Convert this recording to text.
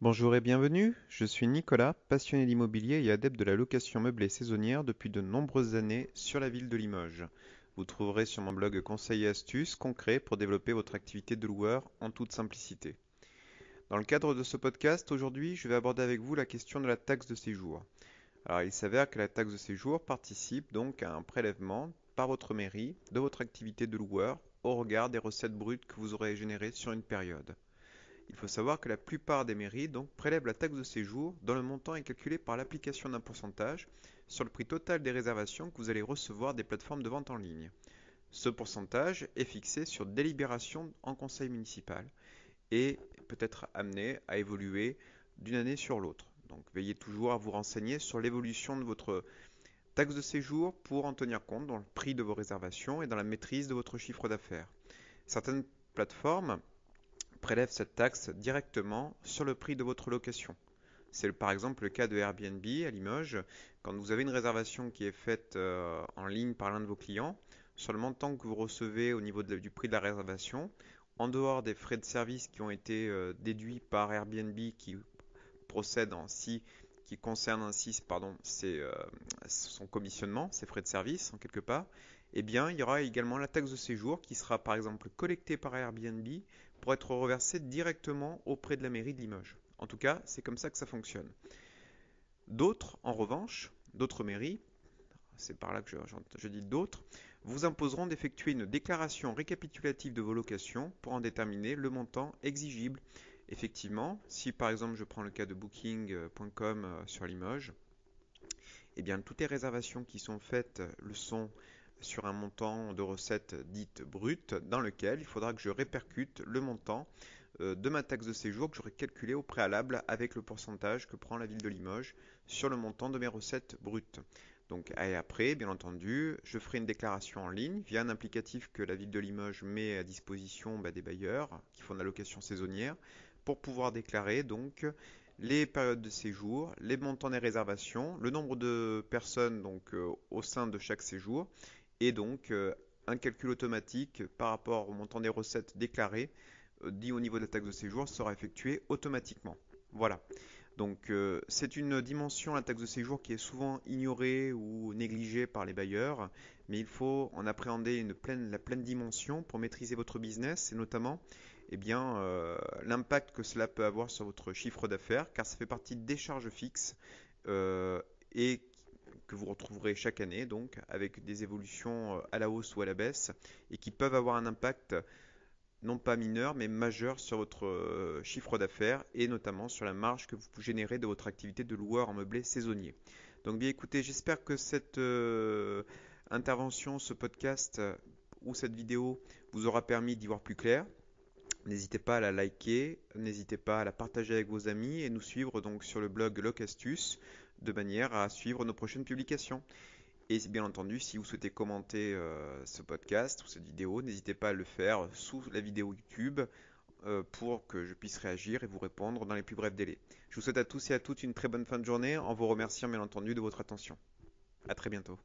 Bonjour et bienvenue, je suis Nicolas, passionné d'immobilier et adepte de la location meublée saisonnière depuis de nombreuses années sur la ville de Limoges. Vous trouverez sur mon blog conseils et astuces concrets pour développer votre activité de loueur en toute simplicité. Dans le cadre de ce podcast, aujourd'hui, je vais aborder avec vous la question de la taxe de séjour. Alors, il s'avère que la taxe de séjour participe donc à un prélèvement par votre mairie de votre activité de loueur au regard des recettes brutes que vous aurez générées sur une période. Il faut savoir que la plupart des mairies donc prélèvent la taxe de séjour dont le montant est calculé par l'application d'un pourcentage sur le prix total des réservations que vous allez recevoir des plateformes de vente en ligne. Ce pourcentage est fixé sur délibération en conseil municipal et peut être amené à évoluer d'une année sur l'autre. Donc veillez toujours à vous renseigner sur l'évolution de votre taxe de séjour pour en tenir compte dans le prix de vos réservations et dans la maîtrise de votre chiffre d'affaires. Certaines plateformes prélève cette taxe directement sur le prix de votre location. C'est par exemple le cas de Airbnb à Limoges. Quand vous avez une réservation qui est faite en ligne par l'un de vos clients, sur le montant que vous recevez au niveau du prix de la réservation, en dehors des frais de service qui ont été déduits par Airbnb procède ainsi, qui concerne ainsi son commissionnement, ses frais de service en quelque part, eh bien, il y aura également la taxe de séjour qui sera par exemple collectée par Airbnb pour être reversée directement auprès de la mairie de Limoges. En tout cas, c'est comme ça que ça fonctionne. D'autres, en revanche, d'autres mairies, c'est par là que je dis d'autres, vous imposeront d'effectuer une déclaration récapitulative de vos locations pour en déterminer le montant exigible. Effectivement, si par exemple je prends le cas de booking.com sur Limoges, eh bien toutes les réservations qui sont faites le sont sur un montant de recettes dites brutes dans lequel il faudra que je répercute le montant de ma taxe de séjour que j'aurai calculé au préalable avec le pourcentage que prend la ville de Limoges sur le montant de mes recettes brutes. Donc, et après, bien entendu, je ferai une déclaration en ligne via un applicatif que la ville de Limoges met à disposition des bailleurs qui font de la location saisonnière pour pouvoir déclarer donc les périodes de séjour, les montants des réservations, le nombre de personnes donc au sein de chaque séjour et donc un calcul automatique par rapport au montant des recettes déclarées dit au niveau de la taxe de séjour sera effectué automatiquement. Voilà. Donc c'est une dimension, la taxe de séjour, qui est souvent ignorée ou négligée par les bailleurs, mais il faut en appréhender la pleine dimension pour maîtriser votre business et notamment l'impact que cela peut avoir sur votre chiffre d'affaires, car ça fait partie des charges fixes et que vous retrouverez chaque année, donc avec des évolutions à la hausse ou à la baisse, et qui peuvent avoir un impact non pas mineur, mais majeur sur votre chiffre d'affaires et notamment sur la marge que vous générez de votre activité de loueur en meublé saisonnier. Donc bien écoutez, j'espère que cette intervention, ce podcast ou cette vidéo vous aura permis d'y voir plus clair. N'hésitez pas à la liker, n'hésitez pas à la partager avec vos amis et nous suivre donc sur le blog Locastus de manière à suivre nos prochaines publications. Et bien entendu, si vous souhaitez commenter ce podcast ou cette vidéo, n'hésitez pas à le faire sous la vidéo YouTube pour que je puisse réagir et vous répondre dans les plus brefs délais. Je vous souhaite à tous et à toutes une très bonne fin de journée en vous remerciant bien entendu de votre attention. À très bientôt.